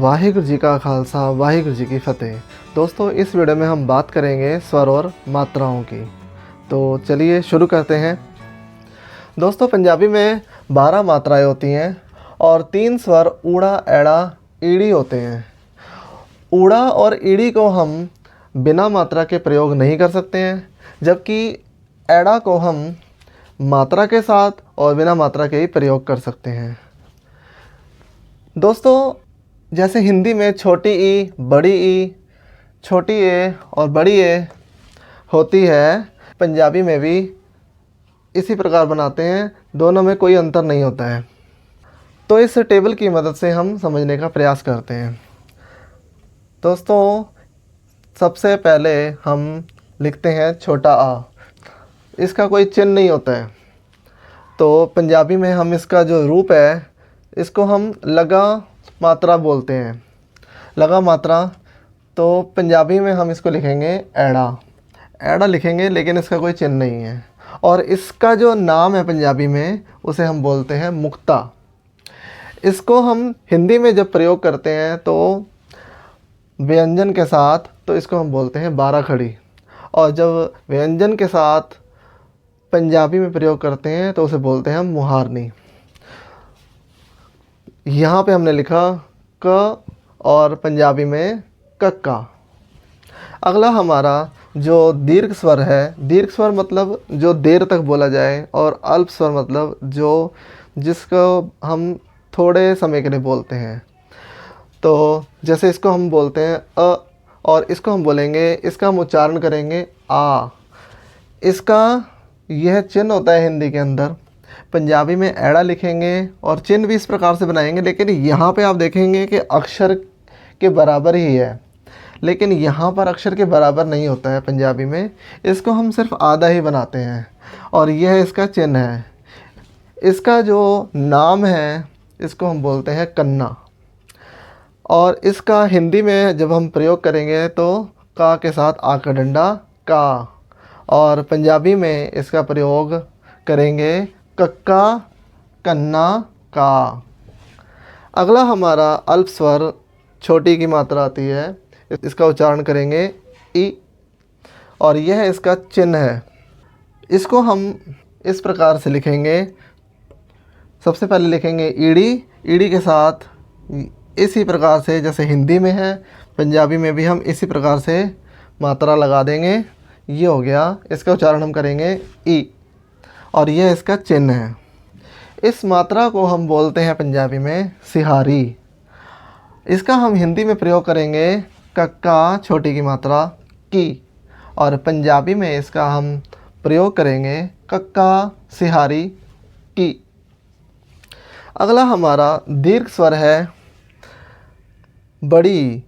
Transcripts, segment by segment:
वाहिगुरु जी का खालसा वाहिगुरु जी की फ़तेह। दोस्तों, इस वीडियो में हम बात करेंगे स्वर और मात्राओं की। तो चलिए शुरू करते हैं। दोस्तों, पंजाबी में 12 मात्राएं होती हैं और 3 स्वर ऊड़ा, एड़ा, ईड़ी होते हैं। ऊड़ा और ईड़ी को हम बिना मात्रा के प्रयोग नहीं कर सकते हैं, जबकि एड़ा को हम मात्रा के साथ और बिना मात्रा के ही प्रयोग कर सकते हैं। दोस्तों, जैसे हिंदी में छोटी ई, बड़ी ई, छोटी ए और बड़ी ए होती है, पंजाबी में भी इसी प्रकार बनाते हैं। दोनों में कोई अंतर नहीं होता है। तो इस टेबल की मदद से हम समझने का प्रयास करते हैं। दोस्तों, सबसे पहले हम लिखते हैं छोटा आ। इसका कोई चिन्ह नहीं होता है, तो पंजाबी में हम इसका जो रूप है, इसको हम लगा मात्रा बोलते हैं। लगा मात्रा, तो पंजाबी में हम इसको लिखेंगे एड़ा। एड़ा लिखेंगे, लेकिन इसका कोई चिन्ह नहीं है। और इसका जो नाम है पंजाबी में, उसे हम बोलते हैं मुक्ता। इसको हम हिंदी में जब प्रयोग करते हैं तो व्यंजन के साथ, तो इसको हम बोलते हैं 12 खड़ी। और जब व्यंजन के साथ पंजाबी में प्रयोग करते हैं तो उसे बोलते हैं हम मुहारनी। यहाँ पे हमने लिखा क और पंजाबी में कक्का। अगला हमारा जो दीर्घ स्वर है, दीर्घ स्वर मतलब जो देर तक बोला जाए, और अल्प स्वर मतलब जिसको हम थोड़े समय के लिए बोलते हैं। तो जैसे इसको हम बोलते हैं अ, और इसको हम बोलेंगे, इसका हम उच्चारण करेंगे आ। इसका यह चिन्ह होता है हिंदी के अंदर। पंजाबी में एड़ा लिखेंगे और चिन्ह भी इस प्रकार से बनाएंगे, लेकिन यहाँ पे आप देखेंगे कि अक्षर के बराबर ही है, लेकिन यहाँ पर अक्षर के बराबर नहीं होता है पंजाबी में। इसको हम सिर्फ आधा ही बनाते हैं और यह इसका चिन्ह है। इसका जो नाम है, इसको हम बोलते हैं कन्ना। और इसका हिंदी में जब हम प्रयोग करेंगे तो का के साथ आ का डंडा का, और पंजाबी में इसका प्रयोग करेंगे कक्का, कन्ना, का। अगला हमारा अल्प स्वर छोटी की मात्रा आती है। इसका उच्चारण करेंगे ई, और यह इसका चिन्ह है। इसको हम इस प्रकार से लिखेंगे। सबसे पहले लिखेंगे ईड़ी। ईड़ी के साथ इसी प्रकार से जैसे हिंदी में है, पंजाबी में भी हम इसी प्रकार से मात्रा लगा देंगे। ये हो गया। इसका उच्चारण हम करेंगे ई, और यह इसका चिन्ह है। इस मात्रा को हम बोलते हैं पंजाबी में सिहारी। इसका हम हिंदी में प्रयोग करेंगे कक्का छोटी की मात्रा की, और पंजाबी में इसका हम प्रयोग करेंगे कक्का सिहारी की। अगला हमारा दीर्घ स्वर है बड़ी।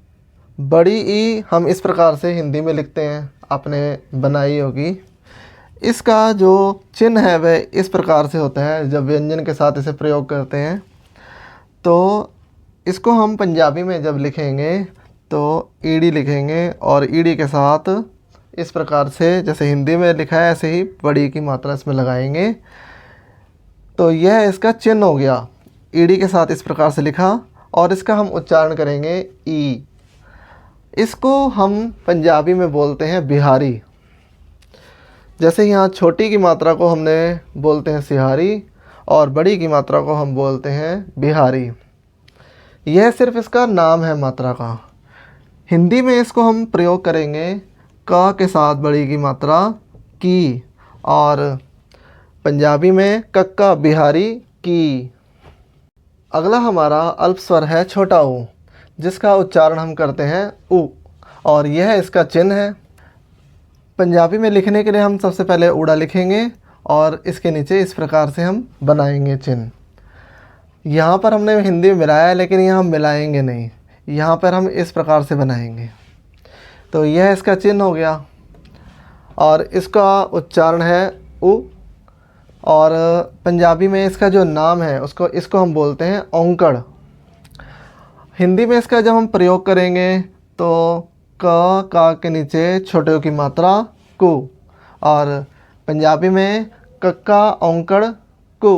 बड़ी ई हम इस प्रकार से हिंदी में लिखते हैं, आपने बनाई होगी। इसका जो चिन्ह है वह इस प्रकार से होता है जब व्यंजन के साथ इसे प्रयोग करते हैं। तो इसको हम पंजाबी में जब लिखेंगे तो ईड़ी लिखेंगे, और ईड़ी के साथ इस प्रकार से जैसे हिंदी में लिखा है, ऐसे ही बड़ी की मात्रा इसमें लगाएंगे। तो यह इसका चिन्ह हो गया। ईड़ी के साथ इस प्रकार से लिखा, और इसका हम उच्चारण करेंगे ई। इसको हम पंजाबी में बोलते हैं बिहारी। जैसे यहाँ छोटी की मात्रा को हमने बोलते हैं सिहारी, और बड़ी की मात्रा को हम बोलते हैं बिहारी। यह सिर्फ इसका नाम है मात्रा का। हिंदी में इसको हम प्रयोग करेंगे का के साथ बड़ी की मात्रा की, और पंजाबी में कक्का बिहारी की। अगला हमारा अल्प स्वर है छोटा ऊ, जिसका उच्चारण हम करते हैं उ, और यह इसका चिन्ह है। पंजाबी में लिखने के लिए हम सबसे पहले ऊड़ा लिखेंगे, और इसके नीचे इस प्रकार से हम बनाएंगे चिन्ह। यहाँ पर हमने हिंदी में मिलाया है, लेकिन यहाँ हम मिलाएंगे नहीं, यहाँ पर हम इस प्रकार से बनाएंगे। तो यह इसका चिन्ह हो गया, और इसका उच्चारण है उ। और पंजाबी में इसका जो नाम है इसको हम बोलते हैं औंकड़। हिंदी में इसका जब हम प्रयोग करेंगे तो का के नीचे छोटे की मात्रा कु, और पंजाबी में कक्का औंकड़ कु।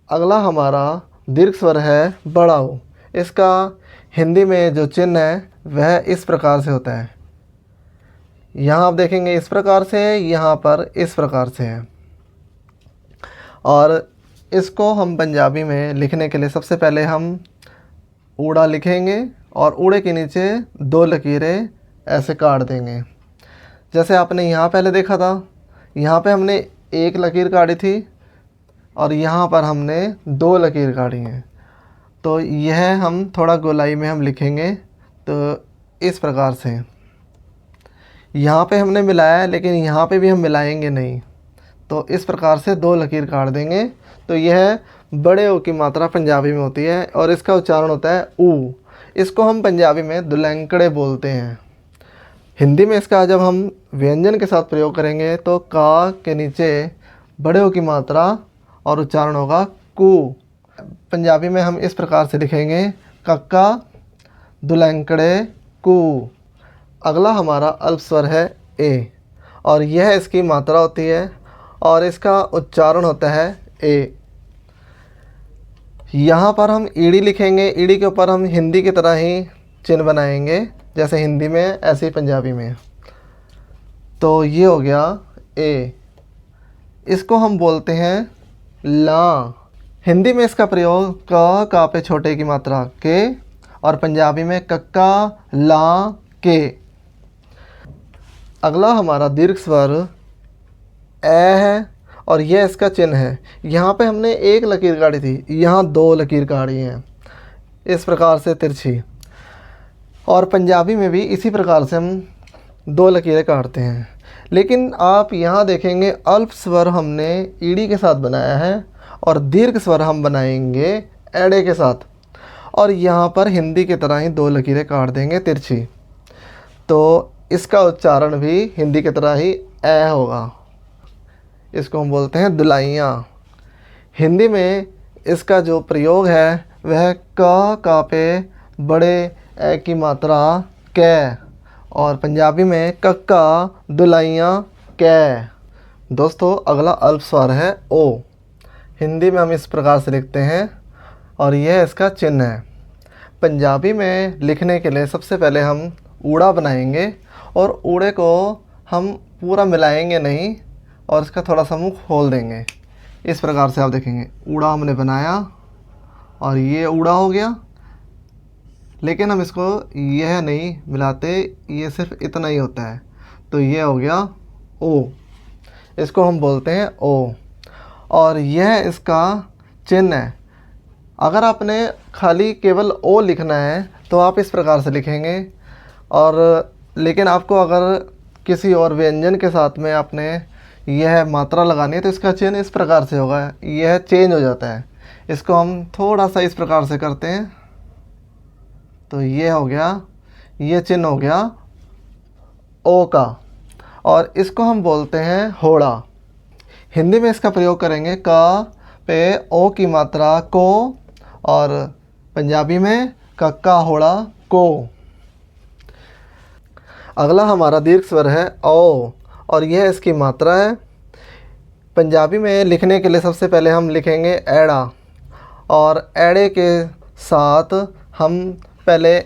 अगला हमारा दीर्घ स्वर है बड़ा ऊ। इसका हिंदी में जो चिन्ह है वह इस प्रकार से होता है। यहाँ आप देखेंगे इस प्रकार से है, यहाँ पर इस प्रकार से है। और इसको हम पंजाबी में लिखने के लिए सबसे पहले हम ऊड़ा लिखेंगे और ऊड़े के नीचे 2 लकीरें ऐसे काट देंगे। जैसे आपने यहाँ पहले देखा था, यहाँ पे हमने 1 लकीर काटी थी और यहाँ पर हमने 2 लकीर काटी हैं। तो यह हम थोड़ा गोलाई में हम लिखेंगे तो इस प्रकार से। यहाँ पे हमने मिलाया है लेकिन यहाँ पे भी हम मिलाएंगे नहीं, तो इस प्रकार से 2 लकीर काट देंगे। तो यह बड़े ओ की मात्रा पंजाबी में होती है और इसका उच्चारण होता है ऊ। इसको हम पंजाबी में दुलैंकड़े बोलते हैं। हिंदी में इसका जब हम व्यंजन के साथ प्रयोग करेंगे तो का के नीचे बड़े ओ की मात्रा और उच्चारण होगा कू। पंजाबी में हम इस प्रकार से लिखेंगे कक्का दुलैंकड़े कू। अगला हमारा अल्प स्वर है ए और यह इसकी मात्रा होती है और इसका उच्चारण होता है ए। यहाँ पर हम ईड़ी लिखेंगे, ईड़ी के ऊपर हम हिंदी की तरह ही चिन्ह बनाएंगे, जैसे हिंदी में ऐसे ही पंजाबी में। तो ये हो गया ए। इसको हम बोलते हैं ला। हिंदी में इसका प्रयोग का पे छोटे की मात्रा के और पंजाबी में कक्का ला के। अगला हमारा दीर्घ स्वर ए है और यह इसका चिन्ह है। यहाँ पे हमने 1 लकीर काटी थी, यहाँ 2 लकीर काटी हैं इस प्रकार से तिरछी। और पंजाबी में भी इसी प्रकार से हम 2 लकीरें काटते हैं। लेकिन आप यहाँ देखेंगे अल्प स्वर हमने ईड़ी के साथ बनाया है और दीर्घ स्वर हम बनाएंगे एड़े के साथ। और यहाँ पर हिंदी की तरह ही 2 लकीरें काट देंगे तिरछी। तो इसका उच्चारण भी हिंदी की तरह ही ए होगा। इसको हम बोलते हैं दुलाइयाँ। हिंदी में इसका जो प्रयोग है वह का पे बड़े ए की मात्रा कै और पंजाबी में कक्का दुलाइयाँ कै। दोस्तों अगला अल्प स्वर है ओ। हिंदी में हम इस प्रकार से लिखते हैं और यह इसका चिन्ह है। पंजाबी में लिखने के लिए सबसे पहले हम ऊड़ा बनाएंगे और ऊड़े को हम पूरा मिलाएंगे नहीं और इसका थोड़ा सा मुँह खोल देंगे। इस प्रकार से आप देखेंगे ऊड़ा हमने बनाया और ये ऊड़ा हो गया, लेकिन हम इसको यह नहीं मिलाते, ये सिर्फ इतना ही होता है। तो ये हो गया ओ। इसको हम बोलते हैं ओ और यह इसका चिन्ह है। अगर आपने खाली केवल ओ लिखना है तो आप इस प्रकार से लिखेंगे और लेकिन आपको अगर किसी और व्यंजन के साथ में आपने यह मात्रा लगानी है तो इसका चिन्ह इस प्रकार से होगा, यह चेंज हो जाता है। इसको हम थोड़ा सा इस प्रकार से करते हैं तो ये हो गया, ये चिन्ह हो गया ओ का और इसको हम बोलते हैं होड़ा। हिंदी में इसका प्रयोग करेंगे का पे ओ की मात्रा को और पंजाबी में कक्का होड़ा को। अगला हमारा दीर्घ स्वर है ओ और यह इसकी मात्रा है। पंजाबी में लिखने के लिए सबसे पहले हम लिखेंगे एड़ा और एड़े के साथ हम पहले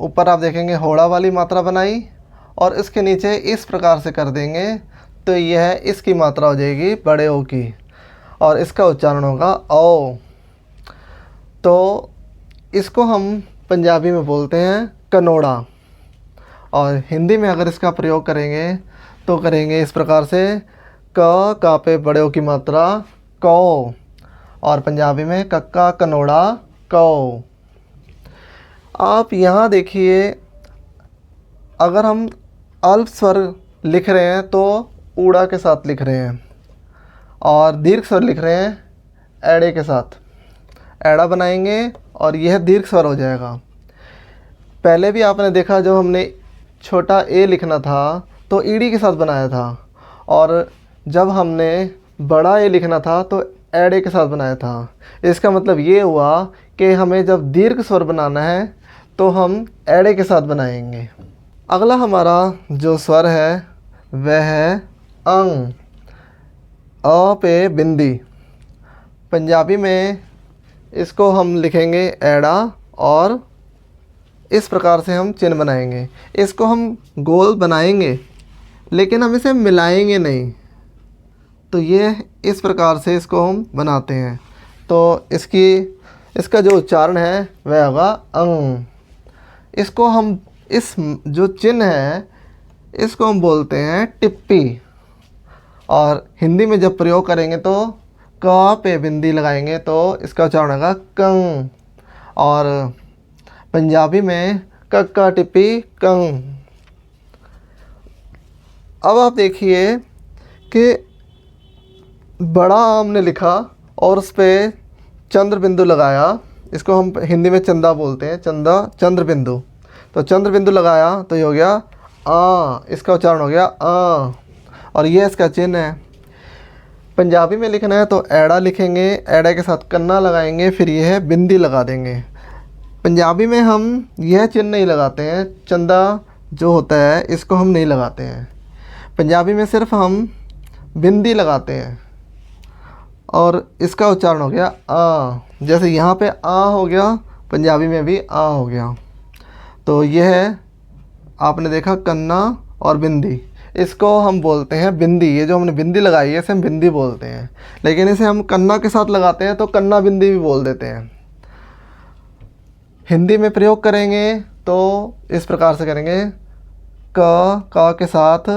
ऊपर आप देखेंगे होड़ा वाली मात्रा बनाई और इसके नीचे इस प्रकार से कर देंगे तो यह इसकी मात्रा हो जाएगी बड़े ओ की और इसका उच्चारण होगा ओ। तो इसको हम पंजाबी में बोलते हैं कनोड़ा और हिंदी में अगर इसका प्रयोग करेंगे तो करेंगे इस प्रकार से का पे बड़े ओ की मात्रा को और पंजाबी में कक्का कनोड़ा को। आप यहाँ देखिए अगर हम अल्प स्वर लिख रहे हैं तो ऊड़ा के साथ लिख रहे हैं और दीर्घ स्वर लिख रहे हैं एड़े के साथ। एड़ा बनाएंगे और यह दीर्घ स्वर हो जाएगा। पहले भी आपने देखा जब हमने छोटा ए लिखना था तो ईड़ी के साथ बनाया था और जब हमने बड़ा ए लिखना था तो एड़े के साथ बनाया था। इसका मतलब ये हुआ कि हमें जब दीर्घ स्वर बनाना है तो हम एड़े के साथ बनाएंगे। अगला हमारा जो स्वर है वह है अंग। अ पे बिंदी। पंजाबी में इसको हम लिखेंगे एड़ा और इस प्रकार से हम चिन्ह बनाएंगे। इसको हम गोल बनाएंगे लेकिन हम इसे मिलाएंगे नहीं। तो ये इस प्रकार से इसको हम बनाते हैं। तो इसका जो उच्चारण है वह होगा अंग। इसको हम इस जो चिन्ह है इसको हम बोलते हैं टिप्पी। और हिंदी में जब प्रयोग करेंगे तो क पे बिंदी लगाएंगे तो इसका उच्चारण होगा कंग। और पंजाबी में कक्का टिप्पी कंग। अब आप देखिए कि बड़ा आम ने लिखा और उस पर चंद्र बिंदु लगाया। इसको हम हिंदी में चंदा बोलते हैं, चंद्र बिंदु। तो चंद्र बिंदु लगाया तो ये हो गया आ, इसका उच्चारण हो गया आ। और ये इसका चिन्ह है। पंजाबी में लिखना है तो एड़ा लिखेंगे, एड़ा के साथ कन्ना लगाएंगे, फिर यह है बिंदी लगा देंगे। पंजाबी में हम यह चिन्ह नहीं लगाते हैं, चंदा जो होता है इसको हम नहीं लगाते हैं। पंजाबी में सिर्फ हम बिंदी लगाते हैं और इसका उच्चारण हो गया आ। जैसे यहाँ पे आ हो गया, पंजाबी में भी आ हो गया। तो यह है, आपने देखा कन्ना और बिंदी, इसको हम बोलते हैं बिंदी। ये जो हमने बिंदी लगाई है इसे हम बिंदी बोलते हैं, लेकिन इसे हम कन्ना के साथ लगाते हैं तो कन्ना बिंदी भी बोल देते हैं। हिंदी में प्रयोग करेंगे तो इस प्रकार से करेंगे क के साथ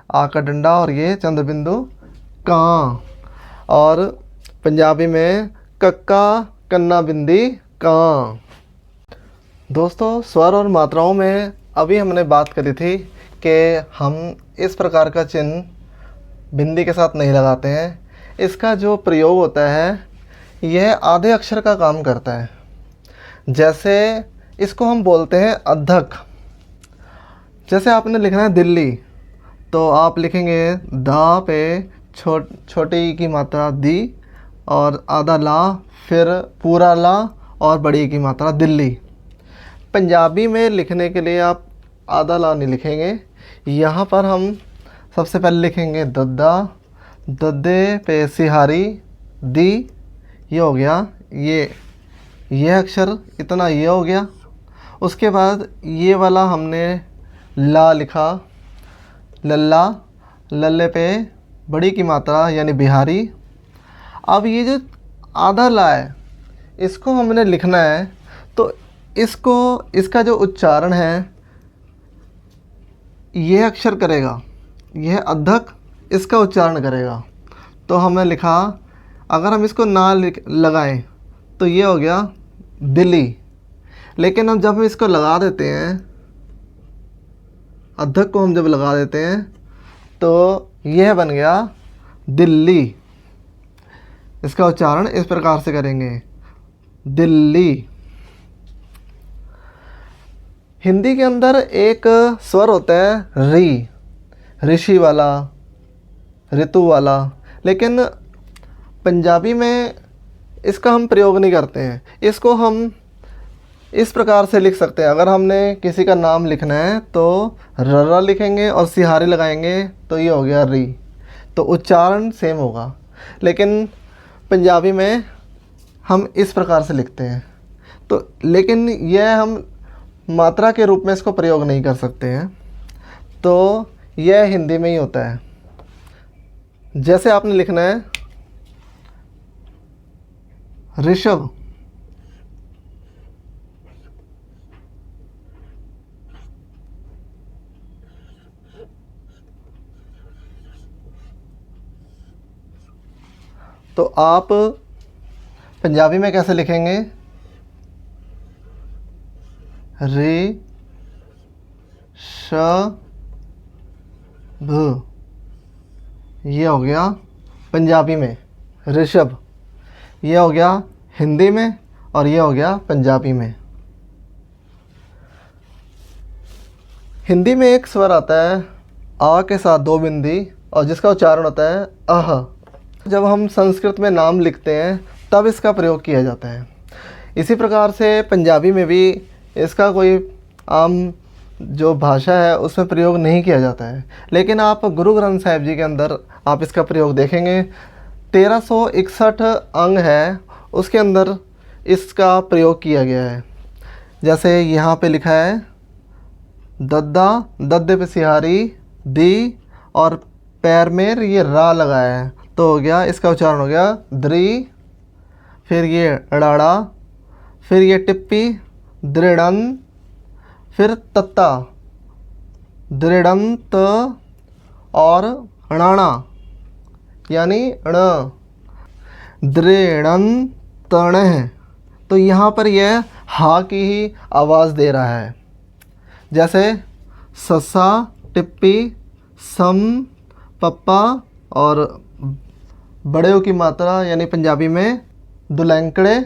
आ का डंडा और ये चंद्र बिंदु का। और पंजाबी में कक्का कन्ना बिंदी का। दोस्तों, स्वर और मात्राओं में अभी हमने बात करी थी कि हम इस प्रकार का चिन्ह बिंदी के साथ नहीं लगाते हैं। इसका जो प्रयोग होता है यह आधे अक्षर का काम करता है। जैसे इसको हम बोलते हैं अद्धक। जैसे आपने लिखना है दिल्ली तो आप लिखेंगे दा पे छोटी की मात्रा दी और आधा ला, फिर पूरा ला और बड़ी की मात्रा दिल्ली। पंजाबी में लिखने के लिए आप आधा ला नहीं लिखेंगे। यहाँ पर हम सबसे पहले लिखेंगे दद्दा, दद्दे पे सिहारी दी, ये हो गया। ये अक्षर इतना ये हो गया। उसके बाद ये वाला हमने ला लिखा, लल्ला, लल्ले पे बड़ी की मात्रा यानी बिहारी। अब ये जो आधा ला है इसको हमने लिखना है तो इसका जो उच्चारण है यह अक्षर करेगा, यह अद्धक इसका उच्चारण करेगा। तो हमने लिखा, अगर हम इसको ना लगाएं तो ये हो गया दिल्ली। लेकिन हम जब हम इसको लगा देते हैं, अद्धक को हम जब लगा देते हैं तो यह बन गया दिल्ली। इसका उच्चारण इस प्रकार से करेंगे दिल्ली। हिंदी के अंदर एक स्वर होता है री, ऋषि वाला, ऋतु वाला, लेकिन पंजाबी में इसका हम प्रयोग नहीं करते हैं। इसको हम इस प्रकार से लिख सकते हैं। अगर हमने किसी का नाम लिखना है तो ररा लिखेंगे और सिहारी लगाएंगे तो ये हो गया री। तो उच्चारण सेम होगा, लेकिन पंजाबी में हम इस प्रकार से लिखते हैं। तो लेकिन यह हम मात्रा के रूप में इसको प्रयोग नहीं कर सकते हैं, तो यह हिंदी में ही होता है। जैसे आपने लिखना है ऋषभ, तो आप पंजाबी में कैसे लिखेंगे? ऋषभ, ये हो गया पंजाबी में ऋषभ, ये हो गया हिंदी में और ये हो गया पंजाबी में। हिंदी में एक स्वर आता है आ के साथ दो बिंदी और जिसका उच्चारण होता है अह। जब हम संस्कृत में नाम लिखते हैं तब इसका प्रयोग किया जाता है। इसी प्रकार से पंजाबी में भी इसका कोई आम जो भाषा है उसमें प्रयोग नहीं किया जाता है, लेकिन आप गुरु ग्रंथ साहिब जी के अंदर आप इसका प्रयोग देखेंगे। 1361 अंग है, उसके अंदर इसका प्रयोग किया गया है। जैसे यहाँ पे लिखा है दद्दा, दद्दे पे सिहारी दी और पैर में ये रा लगाया है, तो हो गया, इसका उच्चारण हो गया द्री। फिर ये ड़ाड़ा, फिर ये टिप्पी दृढ़न, फिर तत्ता दृढ़ंत और णाणा यानी ण दृढ़ंतण। तो यहाँ पर यह हा की ही आवाज़ दे रहा है। जैसे ससा, टिप्पी, सम, पप्पा और बड़े की मात्रा यानी पंजाबी में दुलैंकड़े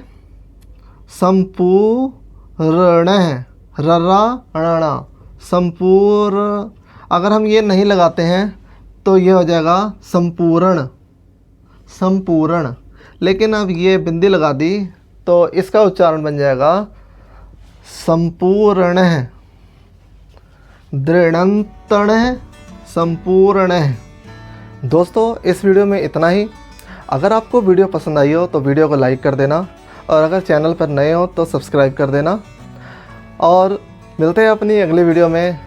संपूर्ण ररा णा संपूर्ण। अगर हम ये नहीं लगाते हैं तो ये हो जाएगा संपूर्ण, संपूर्ण। लेकिन अब ये बिंदी लगा दी तो इसका उच्चारण बन जाएगा संपूर्ण, दृढ़ंतण, संपूर्ण। दोस्तों इस वीडियो में इतना ही। अगर आपको वीडियो पसंद आई हो तो वीडियो को लाइक कर देना, और अगर चैनल पर नए हो तो सब्सक्राइब कर देना। और मिलते हैं अपनी अगली वीडियो में।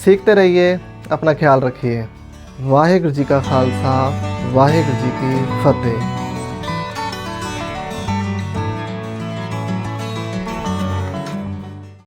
सीखते रहिए, अपना ख्याल रखिए। वाहेगुरु जी का खालसा, वाहेगुरु जी की फतेह।